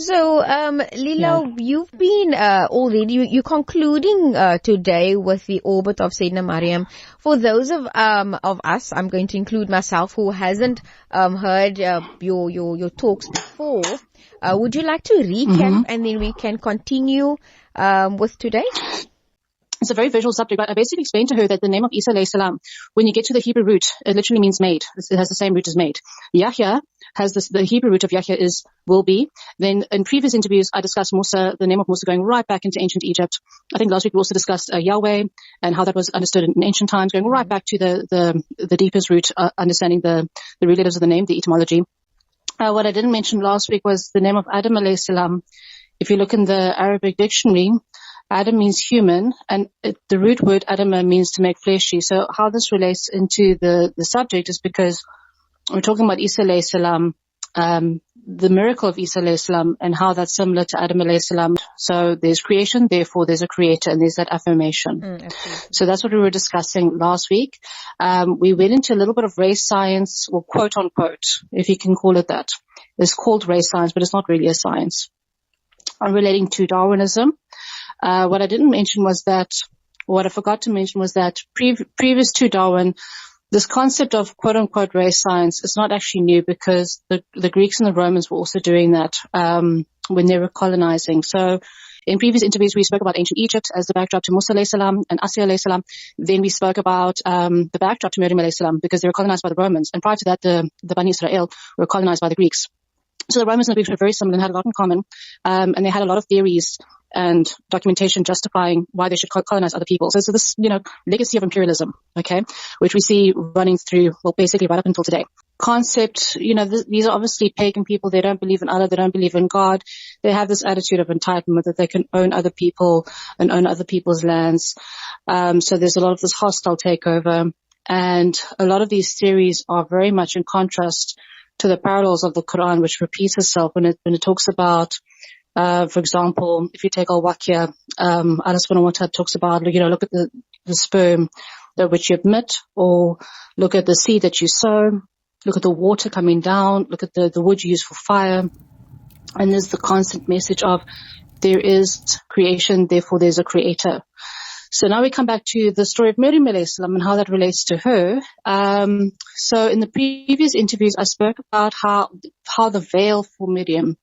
So, Yeah. Lila, you've been already, you're concluding today with the orbit of Sayyidina Maryam. For those of us, I'm going to include myself, who hasn't heard your talks before, would you like to recap and then we can continue with today? It's a very visual subject, but I basically explained to her that the name of Isa alayhi salam, when you get to the Hebrew root, it literally means made. It has the same root as made. Yahya has this, the Hebrew root of Yahya is will be. Then in previous interviews, I discussed Musa, the name of Musa going right back into ancient Egypt. I think last week we also discussed Yahweh and how that was understood in ancient times, going right back to the deepest root, understanding the relatives of the name, the etymology. What I didn't mention last week was the name of Adam alayhi salam. If you look in the Arabic dictionary, Adam means human, and the root word Adama means to make fleshy. So how this relates into the subject is because we're talking about Isa alayhi salam, the miracle of Isa alayhi salam, and how that's similar to Adam alayhi salam. So there's creation, therefore there's a creator, and there's that affirmation. So that's what we were discussing last week. We went into a little bit of race science, or quote unquote, if you can call it that. It's called race science, but it's not really a science. Relating to Darwinism. What I didn't mention was that, what I forgot to mention was that previous to Darwin, this concept of quote unquote race science is not actually new, because the Greeks and the Romans were also doing that, when they were colonizing. So in previous interviews, we spoke about ancient Egypt as the backdrop to Musa alayhi salam and Asya alayhi salam. Then we spoke about, the backdrop to Maryam alayhi salam, because they were colonized by the Romans. And prior to that, the Bani Israel were colonized by the Greeks. So the Romans and the Greeks were very similar and had a lot in common. And they had a lot of theories and documentation justifying why they should colonize other people. So this, legacy of imperialism, okay, which we see running through, well, basically right up until today. Concept, these are obviously pagan people. They don't believe in Allah. They don't believe in God. They have this attitude of entitlement that they can own other people and own other people's lands. So there's a lot of this hostile takeover. And a lot of these theories are very much in contrast to the parallels of the Quran, which repeats itself when it talks about, for example, if you take al-Waqia, Allah subhanahu wa ta'ala talks about, look at the sperm which you emit, or look at the seed that you sow, look at the water coming down, look at the wood you use for fire. And there's the constant message of there is creation, therefore there's a creator. So now we come back to the story of Maryam alayhi salam and how that relates to her. So in the previous interviews, I spoke about how the veil for Maryam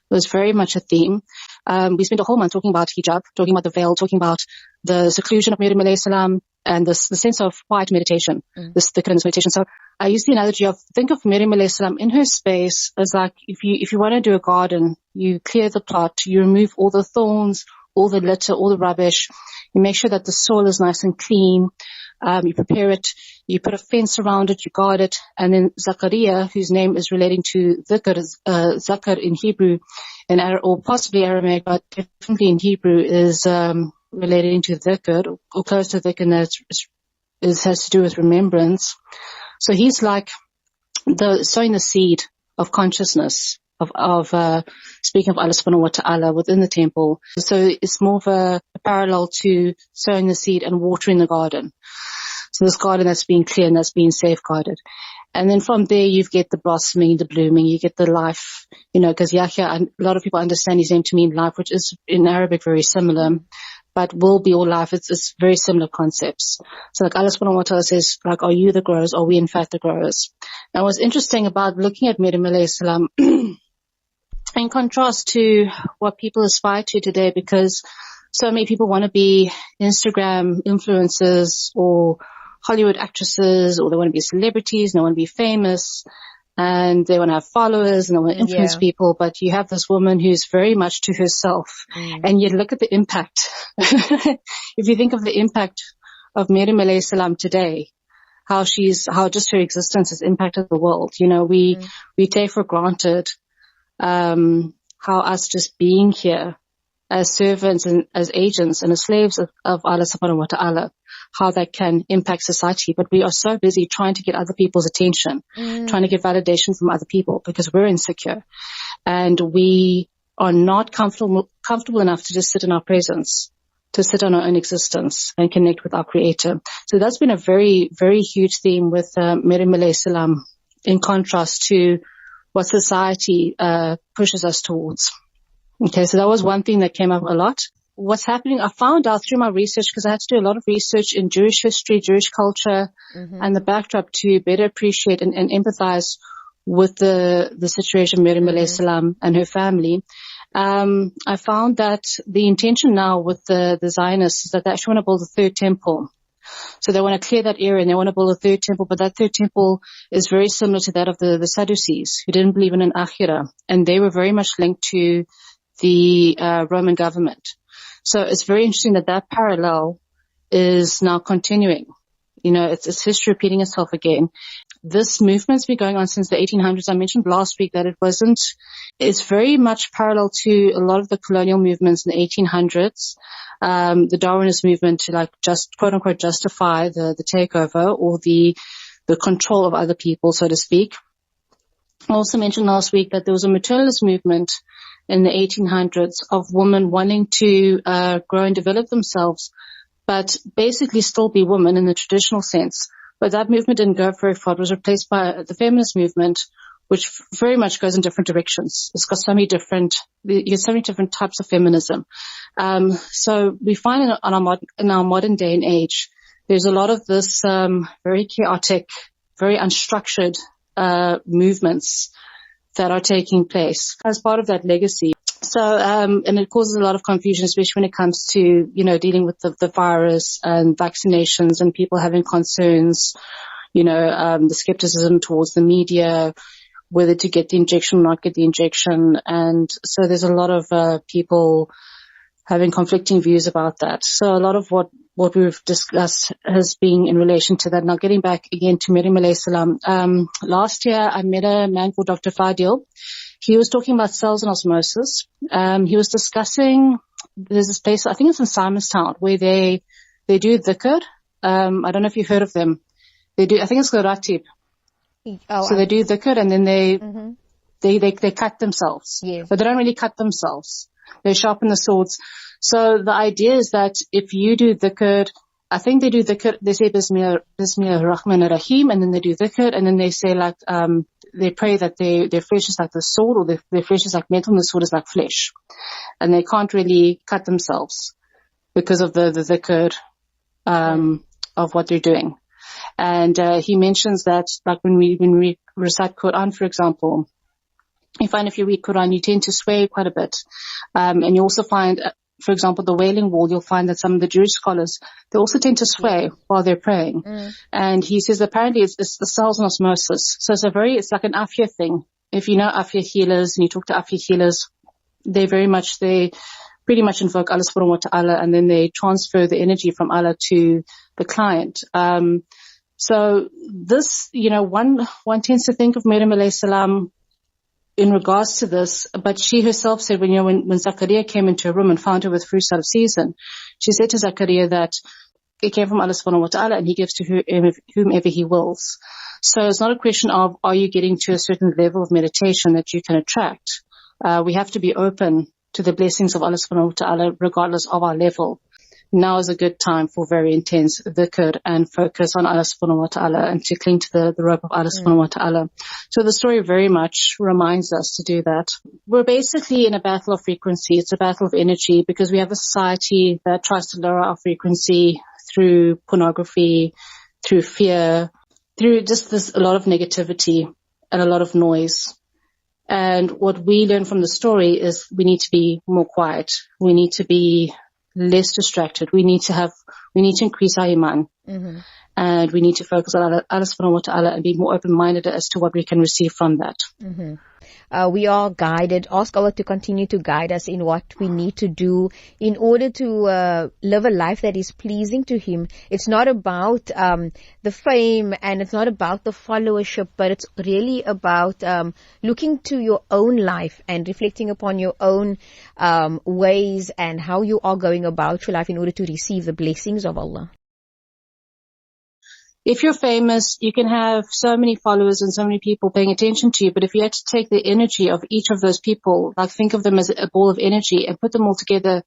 was very much a theme. We spent a whole month talking about hijab, talking about the veil, talking about the seclusion of Maryam alayhi salam, and the sense of quiet meditation, this meditation. So I use the analogy of, think of Maryam alayhi salam in her space as like, if you want to do a garden, you clear the plot, you remove all the thorns, all the litter, all the rubbish. You make sure that the soil is nice and clean. You prepare it. You put a fence around it. You guard it. And then Zakariya, whose name is relating to Zakar in Hebrew, or possibly Aramaic, but definitely in Hebrew, is relating to dhikr, or close to dhikr, and that has to do with remembrance. So he's like sowing the seed of consciousness, of speaking of Allah subhanahu wa ta'ala within the temple. So it's more of a parallel to sowing the seed and watering the garden. So this garden that's being clear and that's being safeguarded. And then from there you get the blossoming, the blooming, you get the life, because Yahya, a lot of people understand his name to mean life, which is in Arabic very similar, but will be all life. It's very similar concepts. So like Allah subhanahu wa ta'ala says, like, are you the growers? Are we in fact the growers? Now what's interesting about looking at Maryam alayhi salam, in contrast to what people aspire to today, because so many people want to be Instagram influencers or Hollywood actresses, or they want to be celebrities and they want to be famous and they want to have followers and they want to influence people. But you have this woman who's very much to herself, and yet look at the impact. If you think of the impact of Maryam alayhi salam today, how just her existence has impacted the world. We take for granted how us just being here as servants and as agents and as slaves of Allah subhanahu wa ta'ala, how that can impact society. But we are so busy trying to get other people's attention, trying to get validation from other people, because we're insecure and we are not comfortable enough to just sit in our presence, to sit on our own existence and connect with our creator. So that's been a very, very huge theme with Maryam alayhi salam, in contrast to what society pushes us towards. Okay, so that was one thing that came up a lot. What's happening, I found out through my research, because I had to do a lot of research in Jewish history, Jewish culture, and the backdrop to better appreciate and empathize with the situation of Maryam alayhi salam and her family. I found that the intention now with the Zionists is that they actually want to build a third temple. So they want to clear that area and they want to build a third temple, but that third temple is very similar to that of the Sadducees, who didn't believe in an akhirah, and they were very much linked to the Roman government. So it's very interesting that that parallel is now continuing. You know, it's history repeating itself again. This movement's been going on since the 1800s. I mentioned last week that it's very much parallel to a lot of the colonial movements in the 1800s. The Darwinist movement to like just quote unquote justify the takeover or the control of other people, so to speak. I also mentioned last week that there was a maternalist movement in the 1800s of women wanting to grow and develop themselves, but basically still be women in the traditional sense. But that movement didn't go very far. It was replaced by the feminist movement, which very much goes in different directions. It's got so many different types of feminism. So we find in our modern day and age, there's a lot of this very chaotic, very unstructured movements that are taking place as part of that legacy. So, and it causes a lot of confusion, especially when it comes to, you know, dealing with the virus and vaccinations and people having concerns, you know, the skepticism towards the media, whether to get the injection or not get the injection. And so there's a lot of people having conflicting views about that. So a lot of what we've discussed has been in relation to that. Now getting back again to Maryam alayhi salam. Last year I met a man called Dr. Fadil. He was talking about cells and osmosis. He was discussing, there's this place, I think it's in Simonstown, where they do dhikr. I don't know if you've heard of them. They do, I think it's called ratib. So they do dhikr and then they cut themselves. Yes. But they don't really cut themselves. They sharpen the swords. So the idea is that if you do dhikr, I think they do dhikr, they say Bismillah ar-Rahman ar-Rahim, and then they do dhikr, and then they say like, they pray that their flesh is like the sword, or their flesh is like metal and the sword is like flesh. And they can't really cut themselves because of the dhikr, of what they're doing. And, he mentions that like when we recite Quran, for example, you find if you read Quran, you tend to sway quite a bit. And you also find, for example, the Wailing Wall, you'll find that some of the Jewish scholars, they also tend to sway while they're praying. And he says apparently it's the cells and osmosis. So it's like an afya thing. If you know afya healers and you talk to afya healers, they pretty much invoke Allah subhanahu wa ta'ala, and then they transfer the energy from Allah to the client. So this, you know, one tends to think of Maryam alayhi salam in regards to this, but she herself said when Zakariya came into her room and found her with fruits out of season, she said to Zakariya that it came from Allah subhanahu wa ta'ala and he gives to whomever he wills. So it's not a question of are you getting to a certain level of meditation that you can attract. We have to be open to the blessings of Allah subhanahu wa ta'ala regardless of our level. Now is a good time for very intense dhikr and focus on Allah subhanahu wa ta'ala and to cling to the rope of Allah subhanahu wa ta'ala. So the story very much reminds us to do that. We're basically in a battle of frequency. It's a battle of energy because we have a society that tries to lower our frequency through pornography, through fear, through just a lot of negativity and a lot of noise. And what we learn from the story is we need to be more quiet. We need to be less distracted. We need to increase our iman. And we need to focus on Allah subhanahu wa ta'ala and be more open-minded as to what we can receive from that. We are guided. Ask Allah to continue to guide us in what we need to do in order to live a life that is pleasing to Him. It's not about the fame and it's not about the followership, but it's really about looking to your own life and reflecting upon your own ways and how you are going about your life in order to receive the blessings of Allah. If you're famous, you can have so many followers and so many people paying attention to you, but if you had to take the energy of each of those people, like think of them as a ball of energy and put them all together,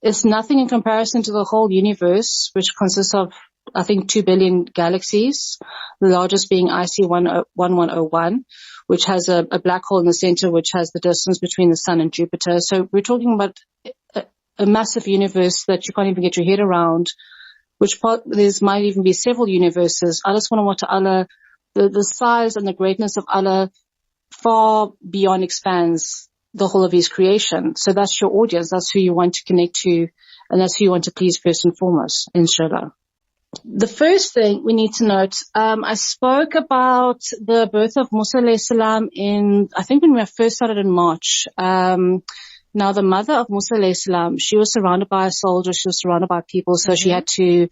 it's nothing in comparison to the whole universe, which consists of, I think, 2 billion galaxies, the largest being IC 1101, which has a black hole in the center, which has the distance between the sun and Jupiter. So we're talking about a massive universe that you can't even get your head around, there might even be several universes. Allah subhanahu wa ta'ala, the size and the greatness of Allah far beyond expands the whole of his creation. So that's your audience. That's who you want to connect to, and that's who you want to please first and foremost, inshallah. The first thing we need to note, I spoke about the birth of Musa alayhi salam I think when we first started in March. Now the mother of Musa alayhi salam, she was surrounded by soldiers, she was surrounded by people, so she had to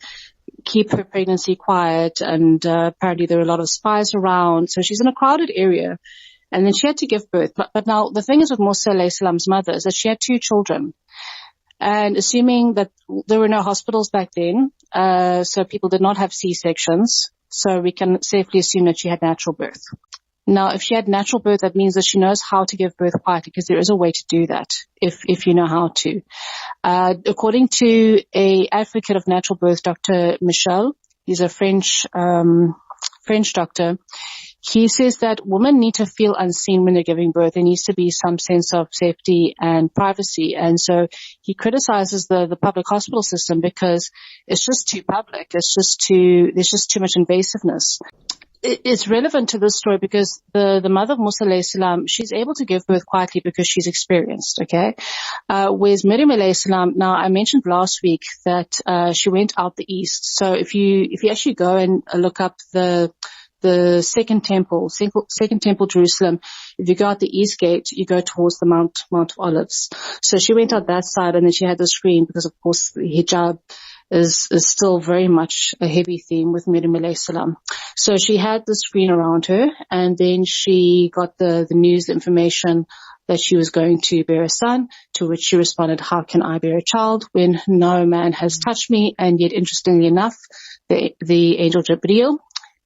keep her pregnancy quiet, and apparently there were a lot of spies around, so she's in a crowded area. And then she had to give birth. But now the thing is with Musa alayhi salam's mother is that she had 2 children. And assuming that there were no hospitals back then, so people did not have C-sections, so we can safely assume that she had natural birth. Now, if she had natural birth, that means that she knows how to give birth quietly, because there is a way to do that if you know how to. According to a advocate of natural birth, Dr. Michel, he's a French doctor. He says that women need to feel unseen when they're giving birth. There needs to be some sense of safety and privacy. And so he criticizes the public hospital system because it's just too public. There's just too much invasiveness. It's relevant to this story because the mother of Musa alayhi salam, she's able to give birth quietly because she's experienced, okay? Whereas Maryam alayhi salam, now I mentioned last week that she went out the east. So if you actually go and look up the second temple Jerusalem, if you go out the east gate, you go towards the Mount of Olives. So she went out that side, and then she had the screen because of course the hijab is still very much a heavy theme with Maryam alayhi salam. So she had the screen around her, and then she got the news, the information that she was going to bear a son, to which she responded, how can I bear a child when no man has touched me? And yet, interestingly enough, the angel Jibreel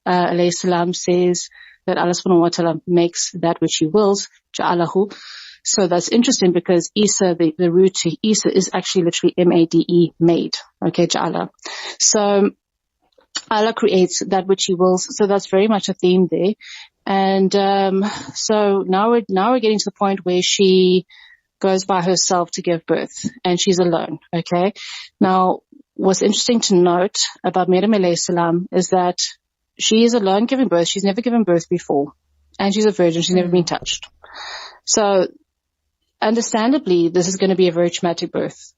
alayhi salam says that Allah subhanahu wa ta'ala makes that which he wills, ja'alahu. So that's interesting because Isa, the root to Isa is actually literally M-A-D-E, made. Okay, ja'ala. So Allah creates that which he wills. So that's very much a theme there. And so now we're getting to the point where she goes by herself to give birth, and she's alone. Okay. Now, what's interesting to note about Maryam alayhi salam is that she is alone giving birth. She's never given birth before, and she's a virgin. She's never been touched. So, understandably, this is going to be a very traumatic birth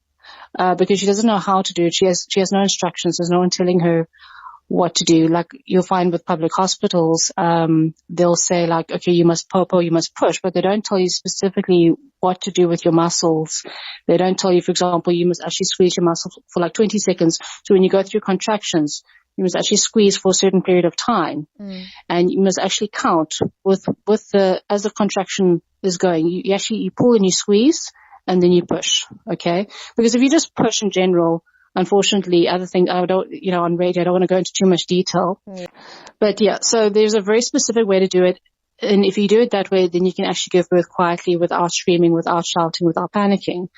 because she doesn't know how to do it. She has no instructions. There's no one telling her what to do. Like you'll find with public hospitals, they'll say like, okay, you must popo, you must push, but they don't tell you specifically what to do with your muscles. They don't tell you, for example, you must actually squeeze your muscles for like 20 seconds. So when you go through contractions, you must actually squeeze for a certain period of time. And you must actually count as the contraction is going. You pull and you squeeze and then you push. Okay. Because if you just push in general, unfortunately, other things, on radio, I don't want to go into too much detail. But yeah, so there's a very specific way to do it. And if you do it that way, then you can actually give birth quietly without screaming, without shouting, without panicking.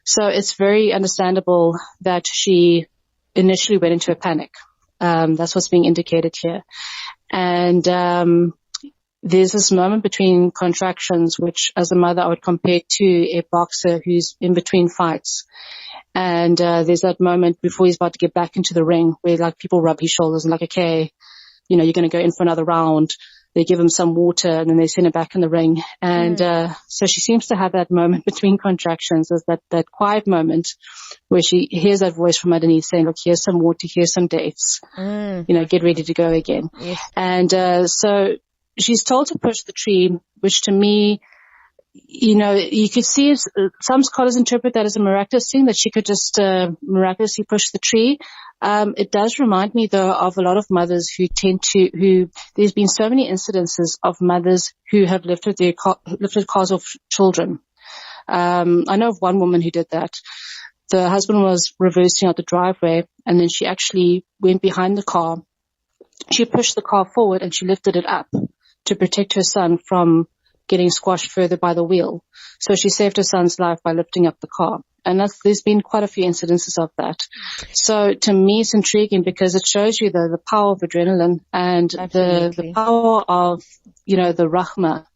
So it's very understandable that she initially went into a panic. That's what's being indicated here. And there's this moment between contractions, which as a mother I would compare to a boxer who's in between fights. And there's that moment before he's about to get back into the ring where like people rub his shoulders and like, okay, you're going to go in for another round. They give him some water and then they send him back in the ring. And so she seems to have that moment between contractions, is that quiet moment where she hears that voice from underneath saying, look, here's some water, here's some dates, get ready to go again. Yes. And so she's told to push the tree, which to me, you could see some scholars interpret that as a miraculous thing, that she could just miraculously push the tree. It does remind me though of a lot of mothers who there's been so many incidences of mothers who have lifted cars off children. I know of one woman who did that. The husband was reversing out the driveway and then she actually went behind the car. She pushed the car forward and she lifted it up to protect her son from getting squashed further by the wheel. So she saved her son's life by lifting up the car. And there's been quite a few incidences of that. So to me, it's intriguing because it shows you the power of adrenaline and the power of, the rahmah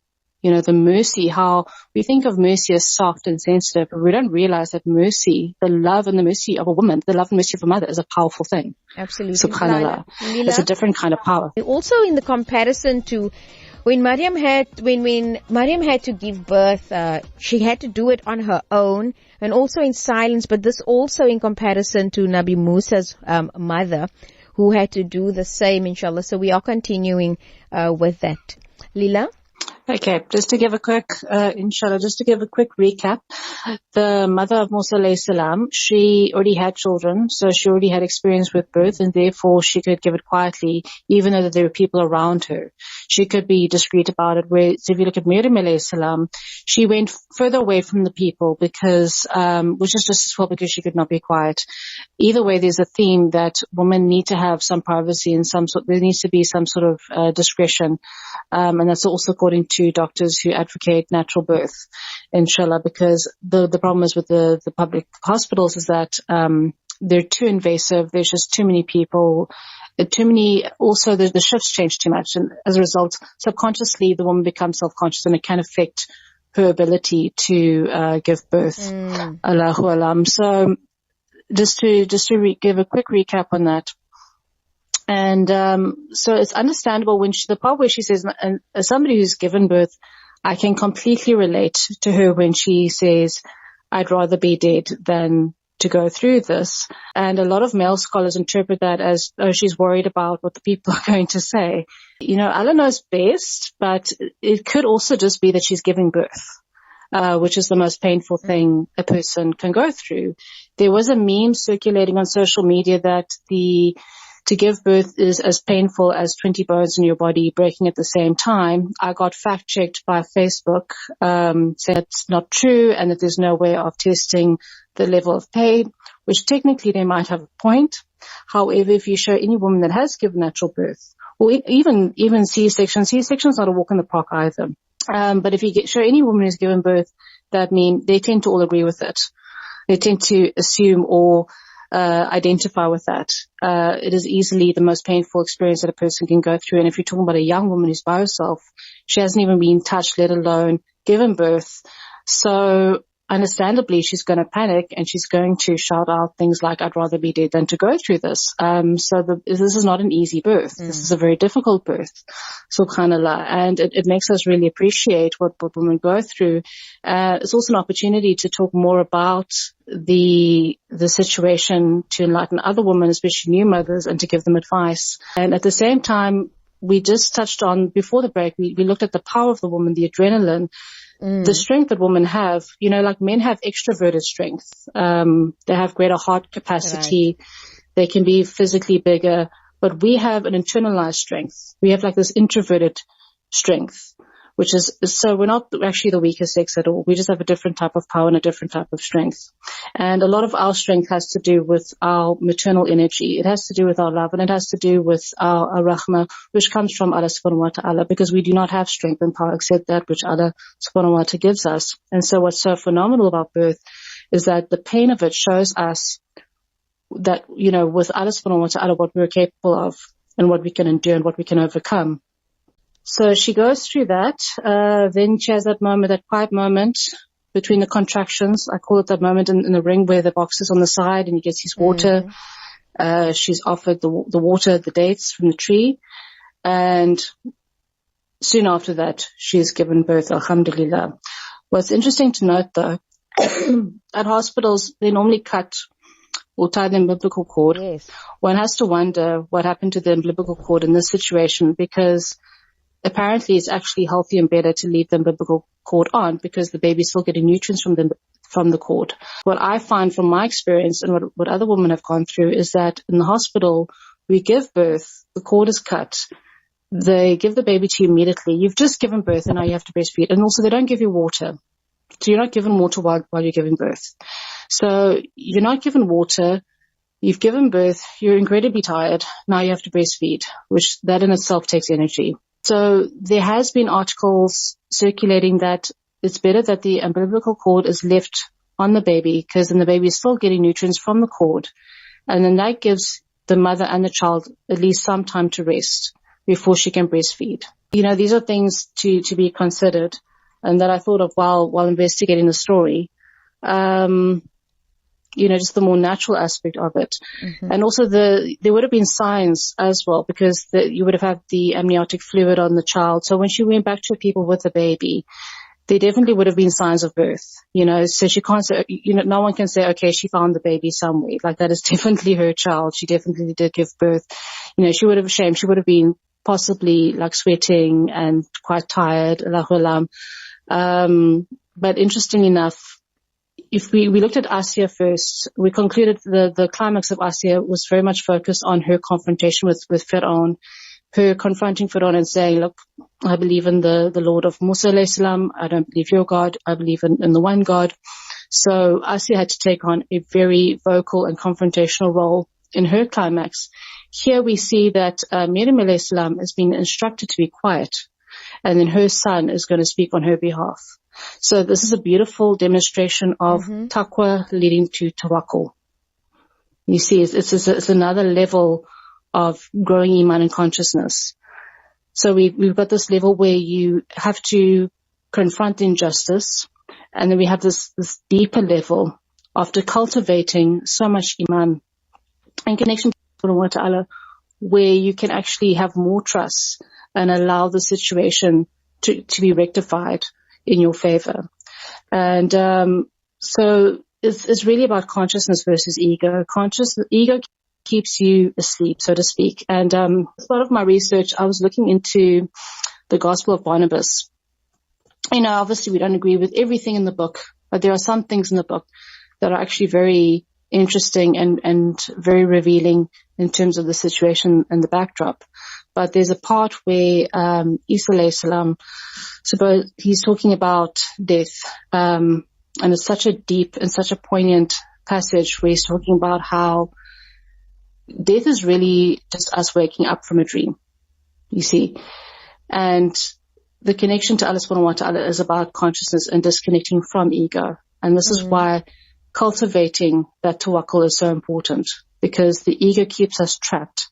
the mercy, how we think of mercy as soft and sensitive, but we don't realize that mercy, the love and the mercy of a woman, the love and mercy of a mother is a powerful thing. Absolutely. SubhanAllah. It's a different kind of power. Also in the comparison to when Maryam had to give birth, she had to do it on her own and also in silence, but this also in comparison to Nabi Musa's mother, who had to do the same, inshallah. So we are continuing with that. Lila? Okay, just to give a quick recap. The mother of Musa alayhi salam, she already had children, so she already had experience with birth, and therefore she could give it quietly, even though there were people around her. She could be discreet about it. Whereas if you look at Maryam alayhi salam, she went further away from the people because, which is just as well because she could not be quiet. Either way, there's a theme that women need to have some privacy and there needs to be some sort of discretion. And that's also according to doctors who advocate natural birth, inshallah, because the problem is with the public hospitals is that they're too invasive. There's just too many people, also the shifts change too much, and as a result, subconsciously the woman becomes self-conscious, and it can affect her ability to give birth. Allahu alam. So just to give a quick recap on that. And so it's understandable when the part where she says, and as somebody who's given birth, I can completely relate to her when she says, I'd rather be dead than to go through this. And a lot of male scholars interpret that as, oh, she's worried about what the people are going to say. Allah knows best, but it could also just be that she's giving birth, which is the most painful thing a person can go through. There was a meme circulating on social media that to give birth is as painful as 20 bones in your body breaking at the same time. I got fact-checked by Facebook, said it's not true and that there's no way of testing the level of pain, which technically they might have a point. However, if you show any woman that has given natural birth, or even C-section is not a walk in the park either. But if you show any woman who's given birth, that means they tend to all agree with it. They tend to assume or identify with that. It is easily the most painful experience that a person can go through. And if you're talking about a young woman who's by herself, she hasn't even been touched, let alone given birth. So understandably, she's going to panic and she's going to shout out things like, I'd rather be dead than to go through this. This is not an easy birth. This is a very difficult birth. SubhanAllah. And it makes us really appreciate what women go through. It's also an opportunity to talk more about the situation, to enlighten other women, especially new mothers, and to give them advice. And at the same time, we just touched on, before the break, we looked at the power of the woman, the adrenaline, the strength that women have. Like men have extroverted strength. They have greater heart capacity. Right. They can be physically bigger, but we have an internalized strength. We have like this introverted strength, which is, so we're not actually the weaker sex at all. We just have a different type of power and a different type of strength. And a lot of our strength has to do with our maternal energy. It has to do with our love, and it has to do with our rahmah, which comes from Allah subhanahu wa ta'ala, because we do not have strength and power except that which Allah subhanahu wa ta'ala gives us. And so what's so phenomenal about birth is that the pain of it shows us that, with Allah subhanahu wa ta'ala, what we're capable of and what we can endure and what we can overcome. So she goes through that. Then she has that moment, that quiet moment between the contractions. I call it that moment in the ring where the box is on the side and he gets his water. She's offered the water, the dates from the tree. And soon after that, she's given birth, alhamdulillah. What's interesting to note though, at hospitals, they normally cut or tie the umbilical cord. Yes. One has to wonder what happened to the umbilical cord in this situation, because apparently it's actually healthy and better to leave the umbilical cord on, because the baby's still getting nutrients from the cord. What I find from my experience and what other women have gone through is that in the hospital, we give birth, the cord is cut, they give the baby to you immediately. You've just given birth and now you have to breastfeed. And also they don't give you water. So you're not given water while you're giving birth. So you're not given water. You've given birth. You're incredibly tired. Now you have to breastfeed, which that in itself takes energy. So there has been articles circulating that it's better that the umbilical cord is left on the baby, because then the baby is still getting nutrients from the cord. And then that gives the mother and the child at least some time to rest before she can breastfeed. These are things to be considered. and that I thought of while investigating the story. Just the more natural aspect of it. Mm-hmm. And also there would have been signs as well, because you would have had the amniotic fluid on the child. So when she went back to people with the baby, there definitely would have been signs of birth, so she can't say, no one can say, okay, she found the baby somewhere. Like, that is definitely her child. She definitely did give birth. She would have she would have been possibly like sweating and quite tired. But interesting enough, if we looked at Asiya first, we concluded the climax of Asiya was very much focused on her confrontation with Fir'aun, her confronting Fir'aun and saying, look, I believe in the Lord of Musa alayhi salam. I don't believe your God. I believe in the one God. So Asiya had to take on a very vocal and confrontational role in her climax. Here we see that Maryam alayhi salam has been instructed to be quiet, and then her son is going to speak on her behalf. So this is a beautiful demonstration of taqwa leading to tawakkul. You see, it's another level of growing iman and consciousness. So we've got this level where you have to confront injustice, and then we have this deeper level after cultivating so much iman and connection to Allah Ta'ala, where you can actually have more trust and allow the situation to be rectified in your favor. And so it's really about consciousness versus ego. Ego keeps you asleep, so to speak. And as part of my research, I was looking into the Gospel of Barnabas. Obviously we don't agree with everything in the book, but there are some things in the book that are actually very interesting and very revealing in terms of the situation and the backdrop. But there's a part where Isa alayhi salam, suppose he's talking about death, and it's such a deep and such a poignant passage where he's talking about how death is really just us waking up from a dream, you see. And the connection to Allah subhanahu wa ta'ala is about consciousness and disconnecting from ego. And this is why cultivating that tawakkul is so important, because the ego keeps us trapped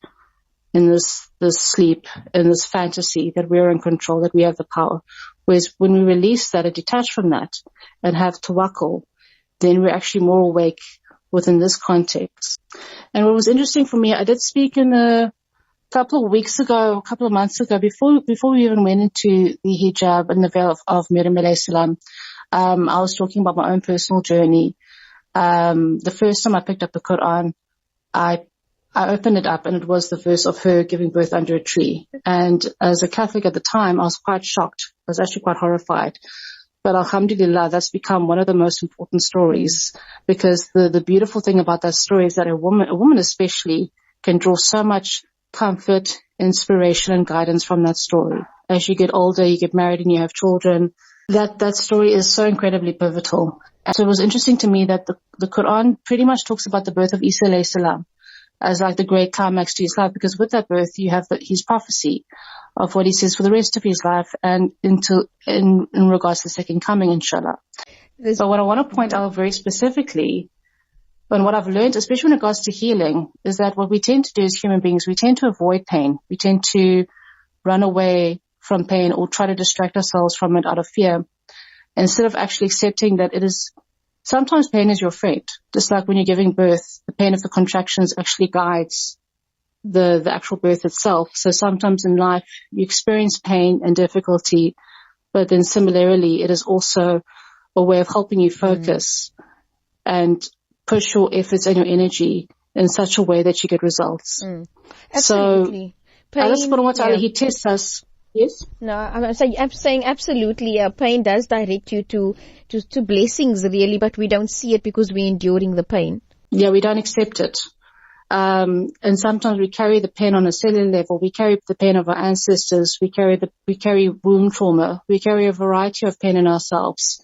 in this sleep, in this fantasy that we're in control, that we have the power. Whereas when we release that and detach from that and have tawakkul, then we're actually more awake within this context. And what was interesting for me, I did speak in a couple of months ago, before we even went into the hijab and the veil of Maryam alayhi salam, I was talking about my own personal journey. The first time I picked up the Quran, I opened it up and it was the verse of her giving birth under a tree. And as a Catholic at the time, I was quite shocked. I was actually quite horrified. But alhamdulillah, that's become one of the most important stories, because the beautiful thing about that story is that a woman especially, can draw so much comfort, inspiration and guidance from that story. As you get older, you get married and you have children. That story is so incredibly pivotal. And so it was interesting to me that the Quran pretty much talks about the birth of Isa alayhi salam as like the great climax to his life, because with that birth you have his prophecy of what he says for the rest of his life and in regards to the second coming, inshallah. But what I want to point out very specifically, and what I've learned, especially when it comes to healing, is that what we tend to do as human beings, we tend to avoid pain. We tend to run away from pain or try to distract ourselves from it out of fear, instead of actually accepting that it is, sometimes pain is your friend. Just like when you're giving birth, the pain of the contractions actually guides the actual birth itself. So sometimes in life you experience pain and difficulty, but then similarly it is also a way of helping you focus and push your efforts and your energy in such a way that you get results. Absolutely. So Allah subhanahu wa ta'ala, He tests us. Yes? No, I'm saying absolutely. Pain does direct you to blessings, really, but we don't see it because we're enduring the pain. Yeah, we don't accept it. And sometimes we carry the pain on a cellular level. We carry the pain of our ancestors. We carry womb trauma. We carry a variety of pain in ourselves.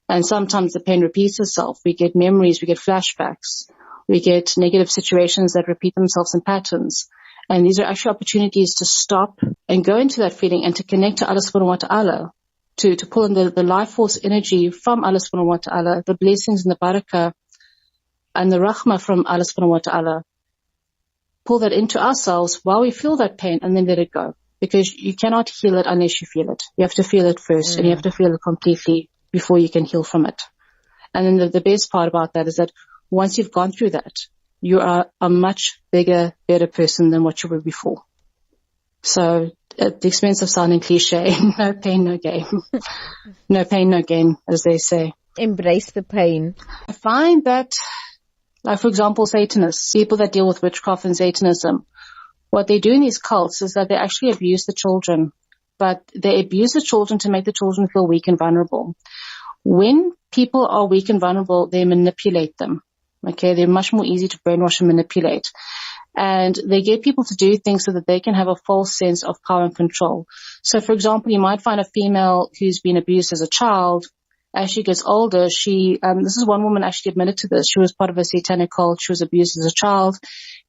And sometimes the pain repeats itself. We get memories. We get flashbacks. We get negative situations that repeat themselves in patterns. And these are actually opportunities to stop and go into that feeling and to connect to Allah subhanahu wa ta'ala, to pull in the life force energy from Allah subhanahu wa ta'ala, the blessings and the barakah and the rahmah from Allah subhanahu wa ta'ala. Pull that into ourselves while we feel that pain and then let it go. because you cannot heal it unless you feel it. You have to feel it first, and you have to feel it completely before you can heal from it. And then the best part about that is that once you've gone through that, you are a much bigger, better person than what you were before. So at the expense of sounding cliche, no pain, no gain. No pain, no gain, as they say. Embrace the pain. I find that, like for example, Satanists, people that deal with witchcraft and Satanism, what they do in these cults is that they actually abuse the children, but they abuse the children to make the children feel weak and vulnerable. When people are weak and vulnerable, they manipulate them. Okay, they're much more easy to brainwash and manipulate. And they get people to do things so that they can have a false sense of power and control. So, for example, you might find a female who's been abused as a child. As she gets older, this is one woman actually admitted to this. She was part of a satanic cult. She was abused as a child.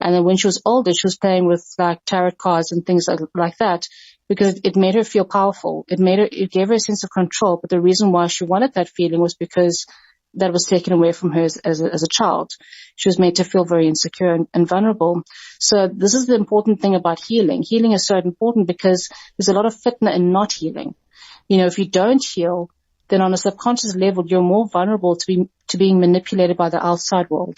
And then when she was older, she was playing with like tarot cards and things like that, because it made her feel powerful. It gave her a sense of control. But the reason why she wanted that feeling was because that was taken away from her as a child. She was made to feel very insecure and vulnerable. So this is the important thing about healing. Healing is so important because there's a lot of fitna in not healing. You know, if you don't heal, then on a subconscious level, you're more vulnerable to being manipulated by the outside world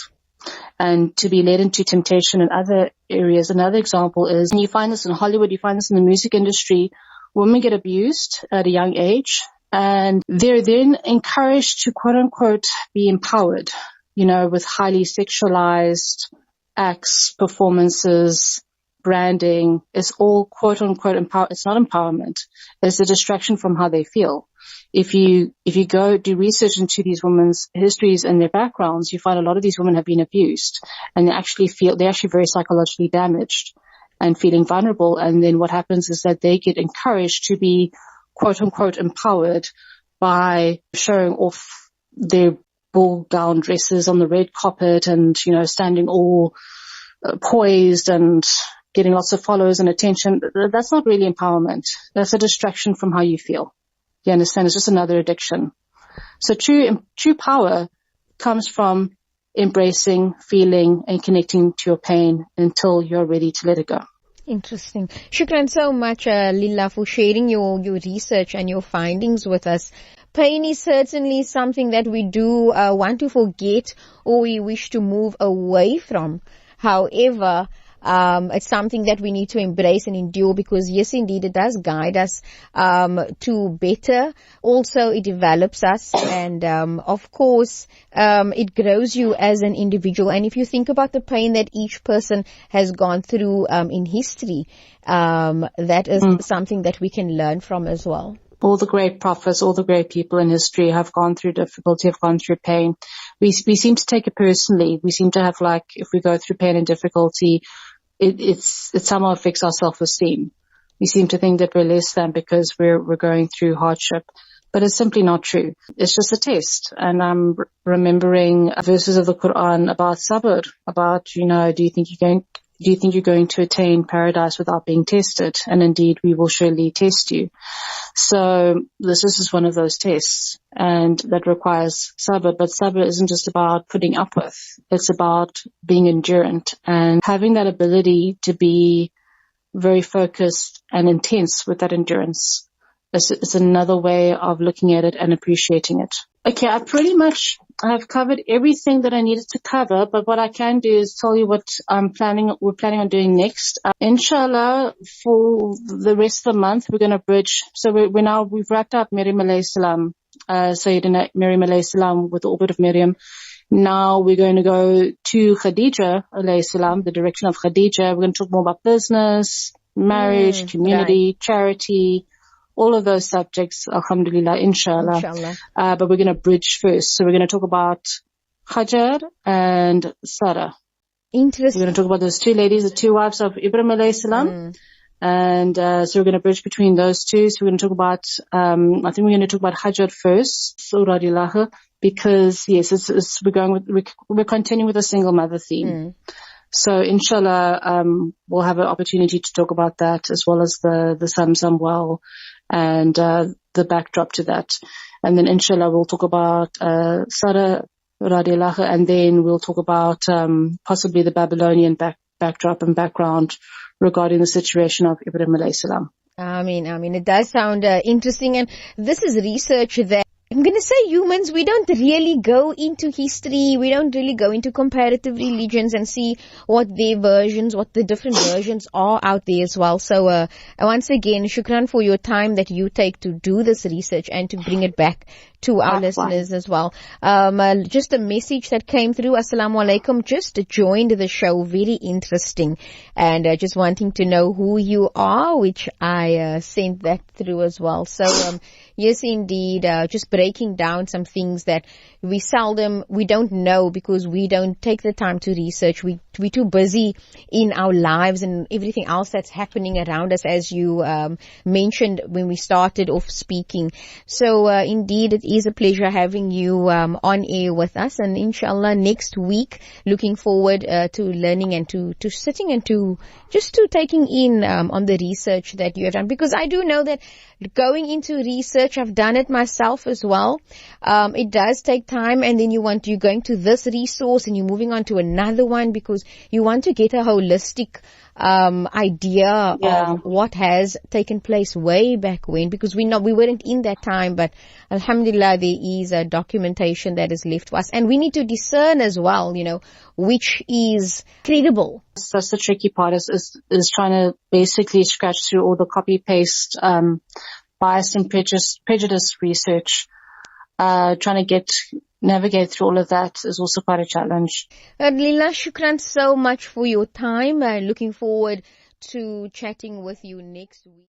and to be led into temptation in other areas. Another example is, and you find this in Hollywood, you find this in the music industry, women get abused at a young age, and they're then encouraged to quote unquote be empowered, you know, with highly sexualized acts, performances, branding. It's all quote unquote it's not empowerment. It's a distraction from how they feel. If you go do research into these women's histories and their backgrounds, you find a lot of these women have been abused, and they're actually very psychologically damaged and feeling vulnerable. And then what happens is that they get encouraged to be quote unquote empowered by showing off their ball gown dresses on the red carpet and, you know, standing all poised and getting lots of followers and attention. That's not really empowerment. That's a distraction from how you feel. You understand? It's just another addiction. So true power comes from embracing, feeling, and connecting to your pain until you're ready to let it go. Interesting. Shukran so much, Lila, for sharing your research and your findings with us. Pain is certainly something that we do want to forget or we wish to move away from. However, it's something that we need to embrace and endure, because yes, indeed, it does guide us to better. Also, it develops us, and of course, it grows you as an individual. And if you think about the pain that each person has gone through in history, that is something that we can learn from as well. All the great prophets, all the great people in history have gone through difficulty, have gone through pain. We seem to take it personally. We seem to have, like, if we go through pain and difficulty, it somehow affects our self-esteem. We seem to think that we're less than because we're going through hardship. But it's simply not true. It's just a test. And I'm remembering verses of the Quran about sabr, about, you know, do you think you're going to attain paradise without being tested? And indeed, we will surely test you. So this is one of those tests, and that requires sabr. But sabr isn't just about putting up with. It's about being endurant and having that ability to be very focused and intense with that endurance. It's another way of looking at it and appreciating it. Okay, I've covered everything that I needed to cover, but what I can do is tell you what we're planning on doing next. Inshallah, for the rest of the month, we're going to bridge. So we've wrapped up Maryam alayhi salam, Sayyidina Maryam alayhi salam with the orbit of Maryam. Now we're going to go to Khadija alayhi salam, the direction of Khadija. We're going to talk more about business, marriage, community, charity, all of those subjects, alhamdulillah, inshallah. But we're going to bridge first. So we're going to talk about Hajar and Sarah. Interesting. We're going to talk about those two ladies, the two wives of Ibrahim alayhi salam. And so we're going to bridge between those two. So we're going to talk about, I think we're going to talk about Hajar first, Surah Dilaha, because yes, we're continuing with a single mother theme. So inshallah, we'll have an opportunity to talk about that, as well as the Zamzam well and the backdrop to that. And then inshallah we'll talk about Sarah radiallahu, and then we'll talk about possibly the Babylonian backdrop and background regarding the situation of Ibrahim alayhi salam. It does sound interesting, and this is research that I'm going to say humans, we don't really go into history, we don't really go into comparative religions and see what the different versions are out there as well. So once again, shukran for your time that you take to do this research and to bring it back to our listeners as well. Just a message that came through, Assalamu alaikum, just joined the show, very interesting, and just wanting to know who you are, which I sent that through as well. So yes, indeed, just breaking down some things that we don't know because we don't take the time to research. We're too busy in our lives and everything else that's happening around us, as you mentioned when we started off speaking. So indeed, it is a pleasure having you on air with us, and inshallah next week looking forward to learning and to sitting and to taking in on the research that you have done, because I do know that going into research, I've done it myself as well. It does take time, and then you're going to this resource and you're moving on to another one because you want to get a holistic idea of what has taken place way back when, because we weren't in that time, but alhamdulillah there is a documentation that is left for us, and we need to discern as well, which is credible. That's the tricky part is trying to basically scratch through all the copy paste bias and prejudice research. Trying to navigate through all of that is also quite a challenge. Lila, shukran so much for your time. Looking forward to chatting with you next week.